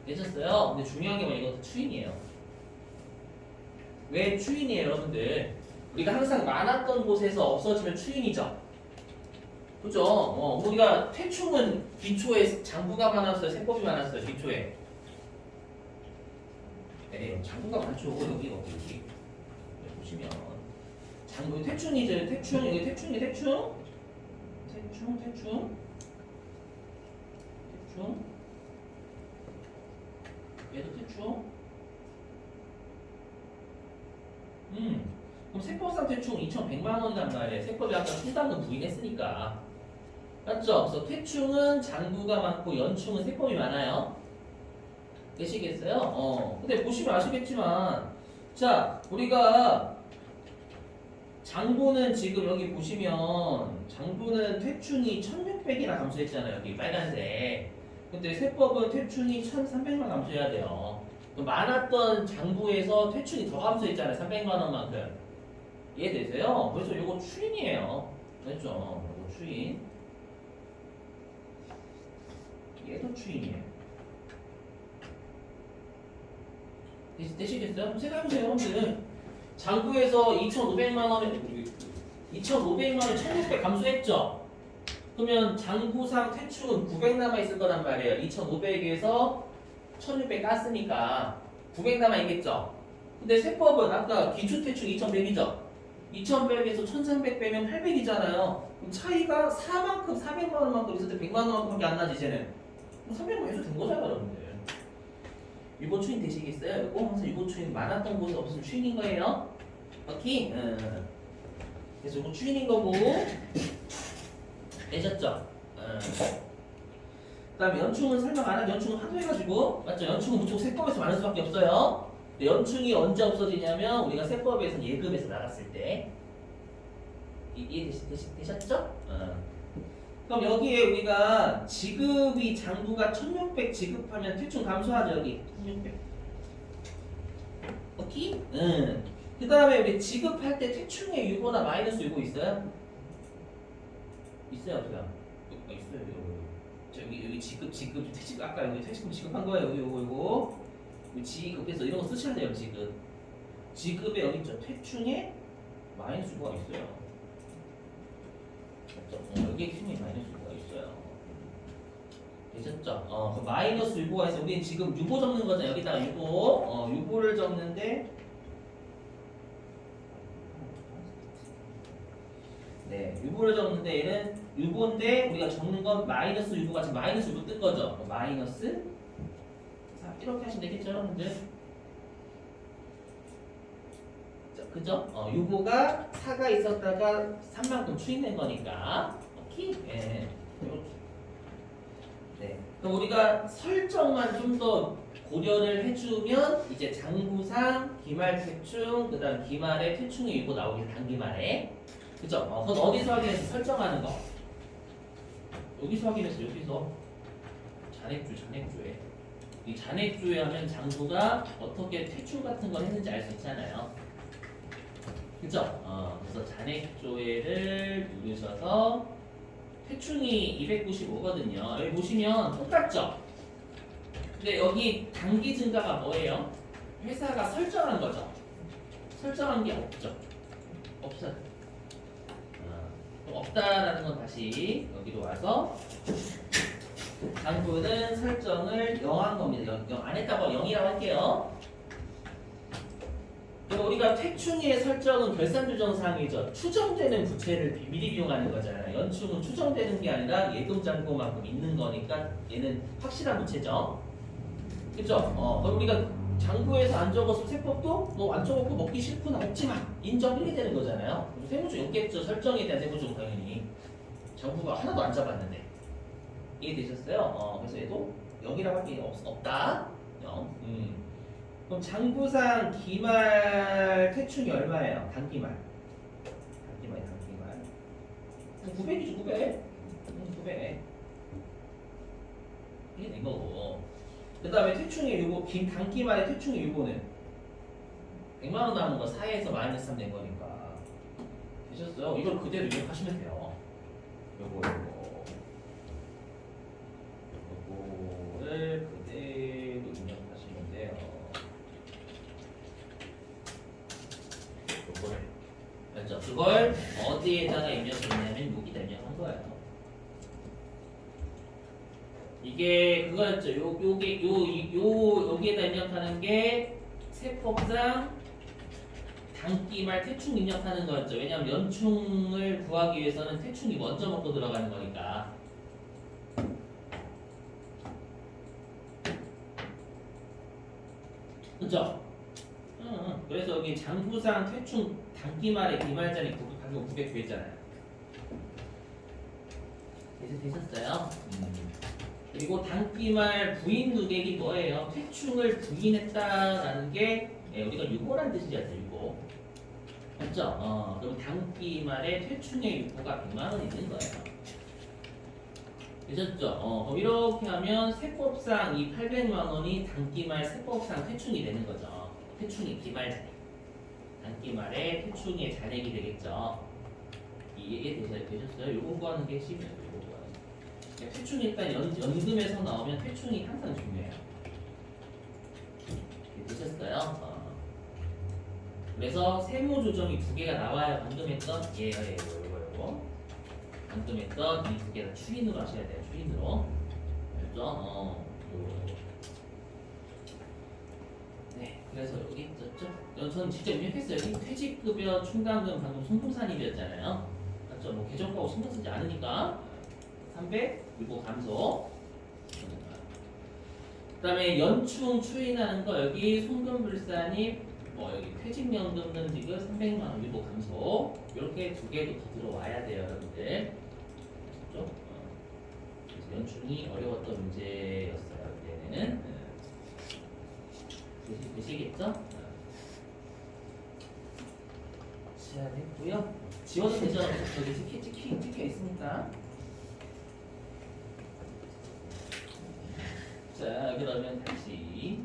되셨어요? 근데 중요한 게 뭐냐, 이것도 추인이에요. 왜 추인이에요, 여러분들? 우리가 항상 많았던 곳에서 없어지면 추인이죠. 그죠? 우리가 퇴충은 기초에 장부가 많았어요, 세법이 많았어요, 기초에. 네, 장부가 많죠. 여기 보시면 장부 퇴충이죠. 퇴충 여기 퇴충. 얘도 퇴충. 그럼 세법상 퇴충 2,100만 원이란 말이에요. 세법이 아까 충당금 부인했으니까. 맞죠? 그래서 퇴충은 장부가 많고 연충은 세법이 많아요. 되시겠어요? 근데 보시면 아시겠지만 자 우리가 장부는 지금 여기 보시면 장부는 퇴충이 1600이나 감소했잖아요. 여기 빨간색. 근데 세법은 퇴충이 1300만 감소해야 돼요. 그럼 많았던 장부에서 퇴충이 더 감소했잖아요. 300만 원만큼. 이해되세요? 그래서 이거 추인이에요. 됐죠? 이거 추인. 얘도 추인이에요. 되시겠어요? 생각해보세요, 여러분들. 장부에서 2,500만 원에 2,500만 원 1,600 감소했죠? 그러면 장부상 퇴충은 900 남아 있을 거란 말이에요. 2,500에서 1,600 깠으니까 900 남아 있겠죠? 근데 세법은 아까 기초 퇴충 2,100이죠? 2,100에서 1,300 빼면 800이잖아요. 그럼 차이가 4만큼 400만 원만큼 있을 때 100만 원만큼밖에 안 나지 이제는. 300만 해도 된 거잖아요, 여러분들. 유보 추인 되시겠어요? 이거 항상 유보 추인 많았던 곳에 없으면 추인인 거예요. 오케이? 그래서 이거 추인인 거고 되셨죠? 그 다음에 연충은 설명 안 하면 연충은 하도 해가지고 맞죠? 연충은 무조건 세법에서 많을 수밖에 없어요. 근데 연충이 언제 없어지냐면 우리가 세법에서 예금에서 나갔을 때 이해되셨죠? 그럼 여기에 우리가 지급이 장부가 1600 지급하면 퇴충 감소하죠. 여기 1600 오케이? 그 다음에 우리 지급할 때 퇴충의 유보나 마이너스 유보 있어요? 있어요 없어요? 있어요. 여기 지급 아까 여기 퇴직금 지급한 거예요. 요거 지급해서 이런 거 쓰셔야 돼요. 지급에 여기 있죠. 퇴충에 마이너스 유보가 있어요. 여기에 퇴충에 마이너스 유보가 있어요. 되셨죠? 그 마이너스 유보가 있어요. 우리는 지금 유보 적는 거죠. 여기다가 유보를 적는데 네, 유보를 적는데 얘는 유보인데 우리가 적는 건 마이너스 유보가 지금 마이너스 유보 뜰 거죠. 마이너스 4 이렇게 하시면 되겠죠, 여러분들? 그죠? 유보가 4가 있었다가 3만큼 추인된 거니까. 오케이? 예. 이렇게. 네. 그럼 우리가 설정만 좀 더 고려를 해주면 이제 장부상 기말 퇴충, 그 다음 기말에 퇴충의 유보 나오겠죠, 단기말에. 그죠? 그건 어디서 확인해서 설정하는 거? 여기서 확인해서 여기서 잔액조에 이 잔액조에 하면 장부가 어떻게 퇴충 같은 걸 했는지 알 수 있잖아요. 그죠? 그래서 잔액조회를 누르셔서 퇴충이 295거든요. 여기 보시면 똑같죠? 근데 여기 단기 증가가 뭐예요? 회사가 설정한 거죠. 설정한 게 없죠. 없어요. 없다라는 건 다시 여기로 와서 장부는 설정을 0한 겁니다. 0 안 했다고 0이라고 할게요. 그리고 우리가 퇴충의 설정은 결산 조정 사항이죠. 추정되는 부채를 미리 비용하는 거잖아요. 연충은 추정되는 게 아니라 예금 잔고만큼 있는 거니까 얘는 확실한 부채죠. 그죠? 그럼 우리가 장부에서 안 적어서 세법도 뭐 안 적었고 먹기 싫구나 먹지마 인정 이렇게 되는 거잖아요. 세무조 없겠죠. 설정에 대한 세무조 당연히 장부가 하나도 안 잡았는데 이해되셨어요? 그래서 얘도 0이라고 할 게 없다. 0. 그럼 장부상 기말 퇴충이 얼마예요? 단기말. 900이죠, 900. 900. 이게 된 거고. 그 다음에 퇴충의 유보, 단기말의 퇴충의 유보는 100만원 남은 거 4에서 마이너스 3 된 거니까. 되셨어요? 이걸 그대로 입력하시면 돼요. 요거를 그대로 입력하시면 돼요. 요거를. 맞죠? 그걸 어디에다가 입력했냐면 여기다 입력한 거예요. 이게 그거였죠. 여기에다 입력하는 게 세법상 단기말 퇴충 입력하는 거였죠. 왜냐하면 연충을 구하기 위해서는 퇴충이 먼저 먹고 들어가는 거니까. 그죠? 그래서 여기 장부상 퇴충 단기말에 기말자리 가격 900 구했잖아요. 되셨어요? 그리고 단기말 부인 누객이 뭐예요? 퇴충을 부인했다라는 게 우리가 유보란 뜻이지 않죠? 유보. 맞죠? 그럼 단기 말에 퇴충의 유보가 100만 원 있는 거예요. 되셨죠? 그럼 이렇게 하면 세법상 이 800만 원이 단기 말 세법상 퇴충이 되는 거죠. 퇴충이 기말 잔액. 단기 말에 퇴충의 잔액이 되겠죠. 이게 되셨어요? 요거 구하는 게 핵심이에요. 요거 구하는 게. 퇴충이 일단 연금에서 나오면 퇴충이 항상 중요해요. 되셨어요? 그래서 세무 조정이 두 개가 나와요. 방금 했던 요거. 방금 했던 이 두 개 다 추인으로 하셔야 돼요. 추인으로. 알죠? 요거. 네, 그래서 여기 있었죠? 저는 직접 입력했어요. 여기 퇴직급여 충당금 방금 송금산입이었잖아요. 맞죠? 뭐 계정하고 신경 쓰지 않으니까 300 그리고 감소. 그다음에 연충 추인하는 거 여기 송금불산입 뭐 여기 퇴직연금은 지금 300만 원 유보 감소 이렇게 두 개도 더 들어와야 돼요, 여러분들. 그렇죠? 그래서 연충이 어려웠던 문제였어요, 그때는. 되시겠죠? 자, 됐고요. 지워도 되죠? 저기 찍혀 있으니까. 자, 그러면 다시.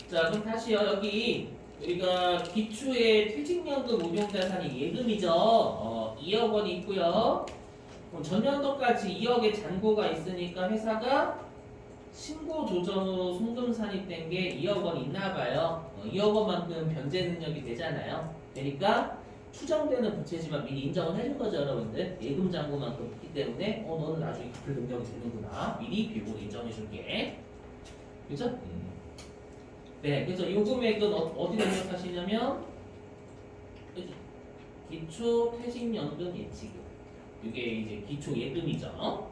자, 그럼 다시요. 여기 우리가 기초의 퇴직연금 운용자산이 예금이죠. 2억 원이 있고요. 그럼 전년도까지 2억의 잔고가 있으니까 회사가 신고 조정으로 송금 산입된 게 2억 원 있나 봐요. 2억 원만큼 변제 능력이 되잖아요. 그러니까 추정되는 부채지만 미리 인정을 해준 거죠, 여러분들. 예금 잔고만큼 있기 때문에 너는 나중에 갚을 능력이 되는구나. 미리 비용을 인정해 줄게. 그죠? 네, 그래서 요 금액은 어디로 입력하시냐면 기초 퇴직연금 예치금. 이게 이제 기초 예금이죠.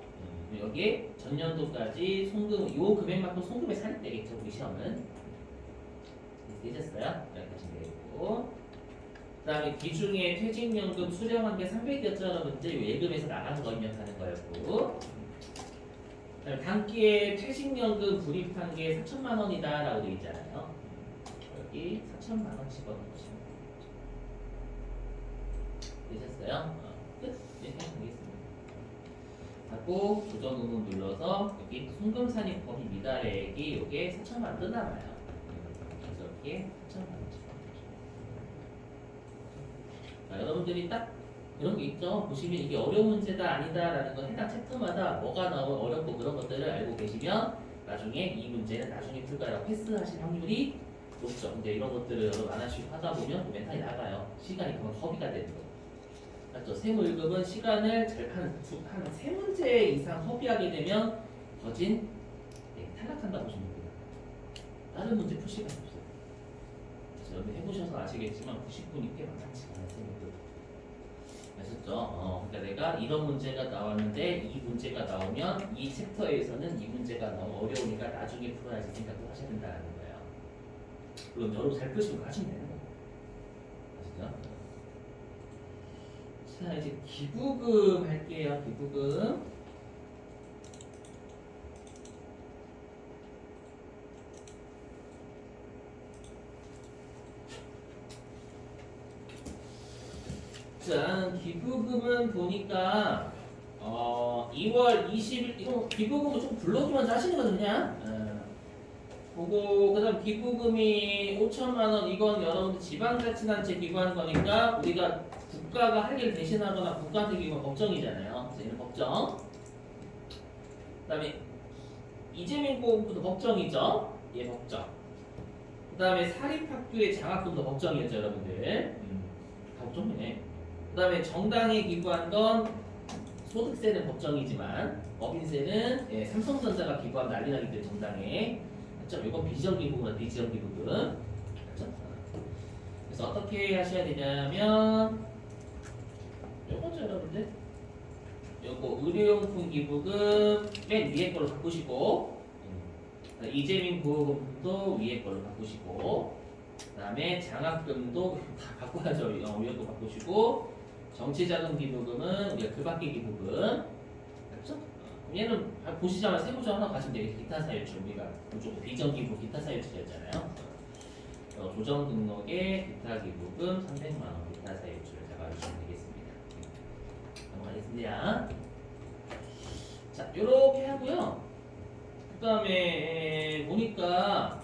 여기에 전년도까지 송금, 요 금액만큼 송금에 산입되겠죠, 우리 시험은. 되셨어요? 여기까지 되겠고. 그 다음에 기중에 퇴직연금 수령한 게 300이었죠, 여러분들. 요 예금에서 나간 거 입력하는 거였고. 그다음에 단기에 퇴직연금 불입한 게 4천만 원이다 라고 되어 있잖아요. 여기 4천만 원 집어넣으시면 되셨어요? 끝? 네, 해보겠습니다. 하고 조정 부분 눌러서 여기 송금산입 범위 미달액이 요게 4천만 원 뜨나봐요. 그래서 여기에 4천만 원 집어넣으시면 자, 여러분들이 딱 이런 게 있죠. 보시면 이게 어려운 문제다 아니다라는 건 해당 챕터마다 뭐가 나오면 어렵고 그런 것들을 알고 계시면 나중에 이 문제는 나중에 풀까라고 패스하실 확률이 높죠. 근데 이런 것들을 여러분 안 하시고 하다 보면 멘탈이 나가요. 시간이 그만 허비가 되는 거예요. 맞죠? 세무1급은 시간을 한 세 문제 이상 허비하게 되면 거진 탈락한다고 보시면 됩니다. 다른 문제 풀 시간이 없어요. 그래서 여러분 해보셔서 아시겠지만 90분이 꽤 많지 않아요. 세무1급. 아셨죠? 그러니까 내가 이런 문제가 나왔는데 이 문제가 나오면 이 챕터에서는 이 문제가 너무 어려우니까 나중에 풀어야지 생각을 하셔야 된다는 거예요. 물론 여러분 잘 푸시면 하시면 되는 거고. 아시죠? 자, 이제 기부금 할게요. 기부금. 자, 기부금은 보니까 2월 20일 이거 기부금은 좀 불러주면서 하시는 거죠, 그냥. 보고 그다음 기부금이 5천만 원 이건 여러분들 지방자치단체 기부하는 거니까 우리가 국가가 할 일 대신하거나 국가한테 기부가 법정이잖아요. 그래서 얘는 법정. 그다음에 이재민 고금도 법정이죠. 얘 법정. 그다음에 사립학교의 장학금도 법정이었죠, 여러분들. 다 법정이네. 그다음에 정당에 기부한 건 소득세는 법정이지만 법인세는 삼성전자가 기부하면 난리 나기 때문에 정당에. 그렇죠? 이건 비정기부금은 비정기부금. 그렇죠? 그래서 어떻게 하셔야 되냐면 요거죠, 여러분들. 요거 의료용품 기부금 맨 위에 걸로 바꾸시고 이재민 보호금도 위에 걸로 바꾸시고 그다음에 장학금도 다 바꿔야죠. 위에 거 바꾸시고 정치자금 기부금은 우리가 그 밖의 기부금. 그렇죠? 얘는 보시자마자 세부조 하나 가시면 되겠죠. 기타 사유치 우리가 그쪽 비정기부 기타 사유치였잖아요. 조정 등록에 기타 기부금 300만 원 기타 사유치를 잡아주시면 되겠습니다. 넘어가겠습니다. 자, 요렇게 하고요. 그 다음에 보니까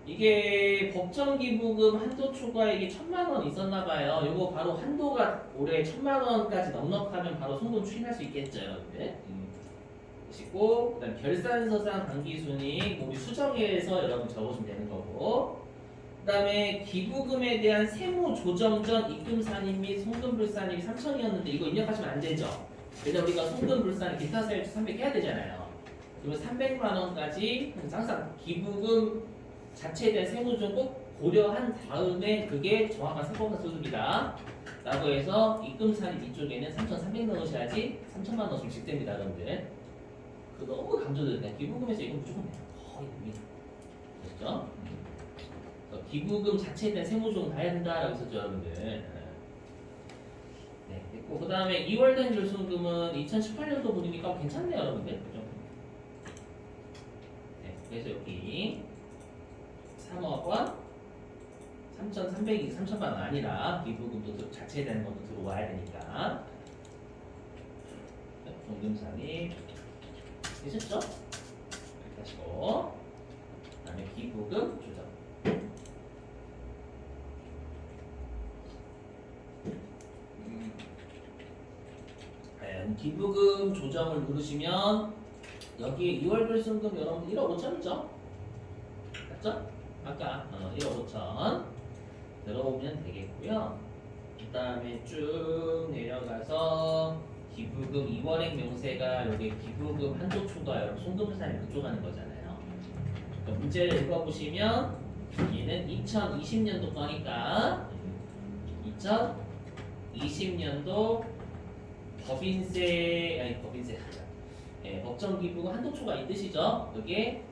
이게 법정 기부금 한도 초과액이 1,000만 원 있었나봐요. 요거 바로 한도가 올해 1,000만 원까지 넉넉하면 바로 송금 추인할 수 있겠죠, 여러분들. 보시고, 그 다음 결산서상 당기순이익 우리 수정해서 여러분 적어주면 되는 거고, 그 다음에 기부금에 대한 세무 조정 전 입금 산입 및 송금 불산입이 3,000이었는데 이거 입력하시면 안 되죠. 왜냐면 우리가 송금 불산 기타 사유치 300 해야 되잖아요. 그러면 300만 원까지 항상 기부금 자체에 대한 세무조정 꼭 고려한 다음에 그게 정확한 세법화 소득이다 라고 해서 입금 산입 이쪽에는 3,300 넣으셔야지 3,000만 원 넣으시면 직됩니다, 여러분들. 그 너무 강조드려요. 기부금에서 이건 무조건 돼요. 거의 됩니다. 됐죠? 기부금 자체에 대한 세무조정 다 해야 된다라고 했었죠, 여러분들. 네, 됐고 그 다음에 2월 된 결손금은 2018년도 분이니까 괜찮네요, 여러분들. 그죠? 네, 그래서 여기 3억 원 3,300이 3,000만 원 아니라 기부금도 자체에 대한 것도 들어와야 되니까. 송금산이 되셨죠? 이렇게 하시고 그 다음에 기부금 조정. 기부금 조정을 누르시면 여기에 2월 결손금 여러분들 1억 5천이죠? 맞죠? 아까 1억 5천 들어오면 되겠고요. 그 다음에 쭉 내려가서 기부금 2월액 명세가 여기 기부금 한도 초과 여러분 송금산이 그쪽 하는 거잖아요. 그러니까 문제를 읽어보시면 얘는 2020년도 거니까 2020년도 법인세 예, 법정 기부금 한도 초과 이 뜻이죠. 그게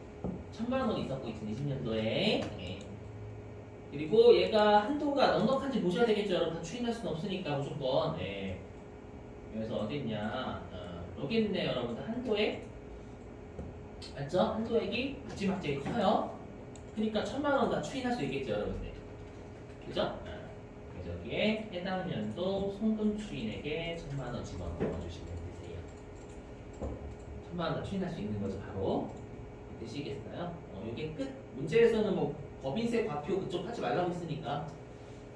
1,000만 원 있었고 2020년도에 예. 그리고 얘가 한도가 넉넉한지 보셔야 되겠죠. 여러분 다 추인할 수는 없으니까 무조건 예. 그래서 어딨냐 여기 있네 여러분들 한도액 맞죠? 한도액이 무지막지하게 커요. 그러니까 1,000만 원 다 추인할 수 있겠죠, 여러분들. 그죠? 그래서 여기에 해당 연도 송금 추인액에 1,000만 원 집어넣어 주시면 되세요. 1,000만 원 다 추인할 수 있는 거죠, 바로. 되시겠어요? 이게 끝. 문제에서는 뭐 법인세 과표 그쪽 하지 말라고 했으니까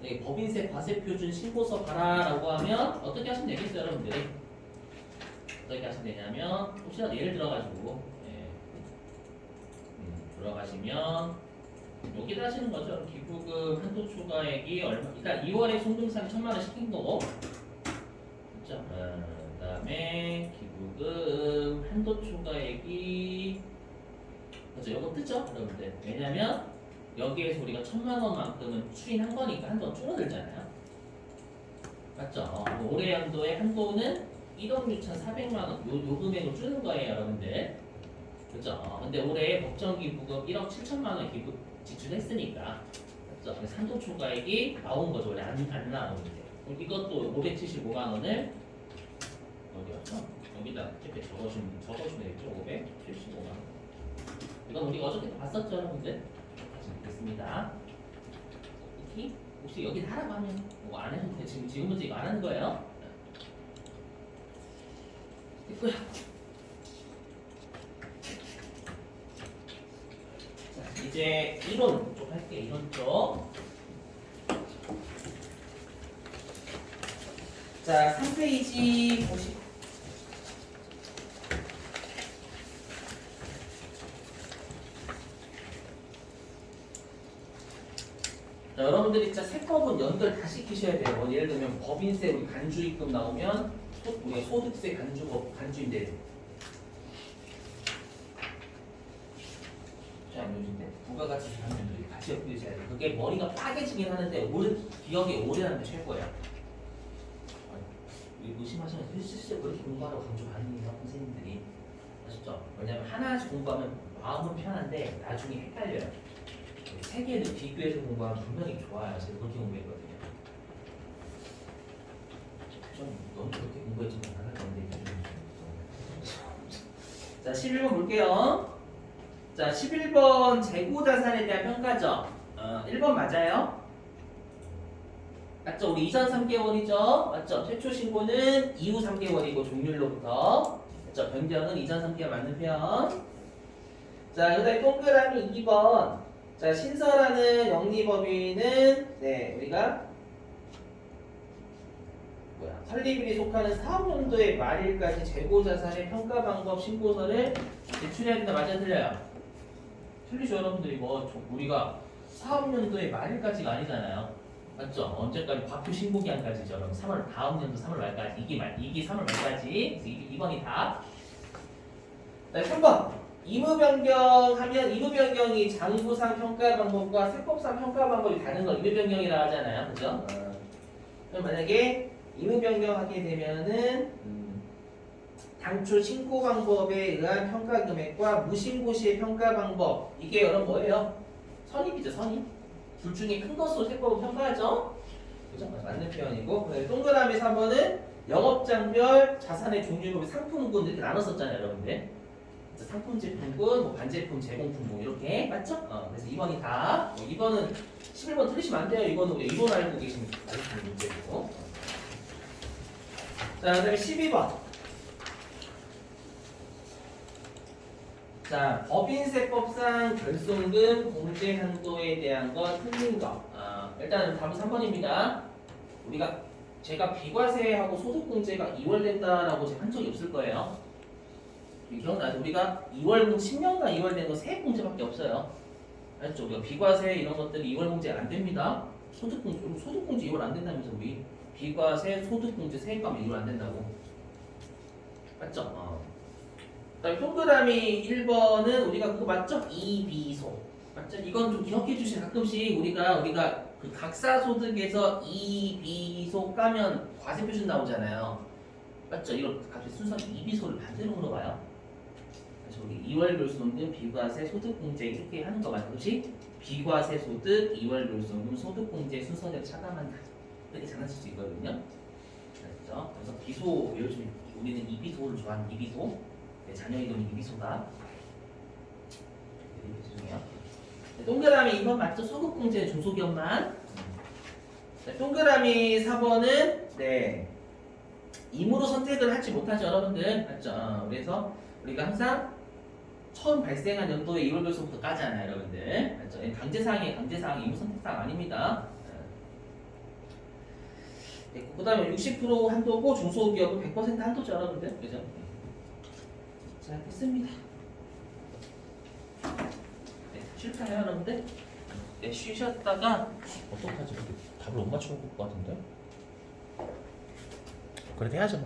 네, 법인세 과세표준 신고서 봐라라고 하면 어떻게 하시면 되겠어요, 여러분들? 어떻게 하시면 되냐면 혹시나 예를 들어가지고 들어가시면 여기다 하시는 거죠. 기부금 한도 초과액이 얼마? 일단 2월에 송금산이 1,000만 원 시킨 거고, 그렇죠? 그다음에 기부금 한도 초과액이 그렇죠. 이거 뜨죠, 여러분들. 왜냐면 여기에서 우리가 1,000만 원만큼은 추인한 거니까 한도가 줄어들잖아요. 맞죠? 올해 연도의 한도는 1억 6,400만 원 요 금액으로 줄는 거예요, 여러분들. 그죠? 근데 올해 법정 기부금 1억 7천만 원 기부 지출했으니까, 그죠? 한도 초과액이 나온 거죠. 원래 안 나오는데. 그럼 이것도 575만 원을 어디였죠? 여기다 이렇게 적어주면 되겠죠? 575만 원. 이건 우리가 어저께 봤었죠, 여러분들? 됐습니다. 혹시 여기 하라고 하면 뭐 안 해도 돼. 지금 문제 이거 안 하는 거예요. 됐고요. 자, 이제 이론 쪽 할게요. 이론 쪽. 자, 3페이지 보시고. 자, 여러분들이 진짜 세법은 연결 다 시키셔야 돼요. 예를 들면 법인세 우리 간주입금 나오면 우리 소득세 간주인데 자, 요즘에 부가가치 상면들이 같이 엮여져야 돼요. 그게 머리가 빠개지긴 하는데 기억이 오래 하는 게 최고예요. 의심하시면 실제 그렇게 공부하라고 강조하는 선생님들이 아시죠? 왜냐면 하나씩 공부하면 마음은 편한데 나중에 헷갈려요. 세 개를 비교해서 공부하면 분명히 좋아요. 제가 그렇게 공부했거든요. 좀 너무 그렇게 공부했지 못할 건데. 자, 11번 볼게요. 자, 11번 재고자산에 대한 평가죠. 1번 맞아요? 맞죠? 우리 이전 3개월이죠? 맞죠? 최초 신고는 이후 3개월이고 종률로부터 맞죠? 변경은 이전 3개월 맞는 표현. 자, 그 다음에 동그라미 2번. 자, 신설하는 영리법인은 우리가 설립일이 속하는 사업연도의 말일까지 재고자산의 평가 방법 신고서를 제출해야 된다. 맞아, 틀려요? 틀리죠, 여러분들. 이거 우리가 사업연도의 말일까지가 아니잖아요. 맞죠? 언제까지 과표 신고 기한까지죠. 그럼 3월 다음 연도 3월 말까지 이게 3월 말까지. 그래서 2번이 답. 네, 3번. 의무 변경하면 의무 변경이 장부상 평가 방법과 세법상 평가 방법이 다른 걸 의무 변경이라고 하잖아요. 그죠? 그럼 만약에 의무 변경하게 되면은 당초 신고 방법에 의한 평가 금액과 무신고 시의 평가 방법 이게 여러분 뭐예요? 선입이죠, 선입. 둘 중에 큰 것으로 세법을 평가하죠. 그죠? 맞는 표현이고. 동그라미 3번은 영업장별 자산의 종류별 상품군 이렇게 나눴었잖아요, 여러분들. 그래서 상품 제품군, 뭐 반제품, 제공품군 이렇게 맞죠? 그래서 2번이 다. 2번은 11번 틀리시면 안 돼요. 이거는 우리 2번 알고 계시면 알겠는 문제고. 자, 그다음에 12번. 자, 법인세법상 결손금 공제 한도에 대한 것 틀린 거. 일단 답은 3번입니다. 제가 비과세하고 소득공제가 2월 된다라고 제가 한 적이 없을 거예요. 기억나죠? 우리가 2월 10년간 2월 된 거 세액공제밖에 없어요. 알죠? 우리가 비과세 이런 것들이 2월 공제 안 됩니다. 소득공제 2월 안 된다면서 우리 비과세, 소득공제, 세액감면 2월 안 된다고. 맞죠? 그다음에 동그라미 1번은 우리가 그거 맞죠? 이비소. 맞죠? 이건 좀 기억해 주시면 가끔씩 우리가 그 각사소득에서 이비소 까면 과세 표준 나오잖아요. 맞죠? 이걸 갑자기 순서는 이비소를 반대로 물어봐요. 그래서 우리 2월 결손금 비과세 소득공제 이렇게 하는 거 맞죠? 그렇지? 비과세 소득 2월 결손금 소득공제 순서대로 차감한다. 이렇게 장난칠 수 있거든요. 그렇죠? 그래서 비소 요즘 우리는 이비소를 좋아하는 이비소. 자녀 이름이 이비소다. 죄송해요. 동그라미 2번 맞죠? 소득공제 중소기업만. 동그라미 4번은 임으로 선택을 하지 못하죠, 여러분들. 맞죠? 그래서 우리가 항상 처음 발생한 연도에 2월 결손부터 까잖아요, 여러분들. 맞죠? 강제사항이에요, 강제사항. 임무 선택사항 아닙니다. 그 다음에 60% 한도고 중소기업은 100% 한도죠, 여러분들. 그죠? 자, 됐습니다. 쉴까요, 여러분들? 쉬셨다가 어떡하지? 답을 못 맞춘 것 같은데? 그래도 해야죠, 뭐.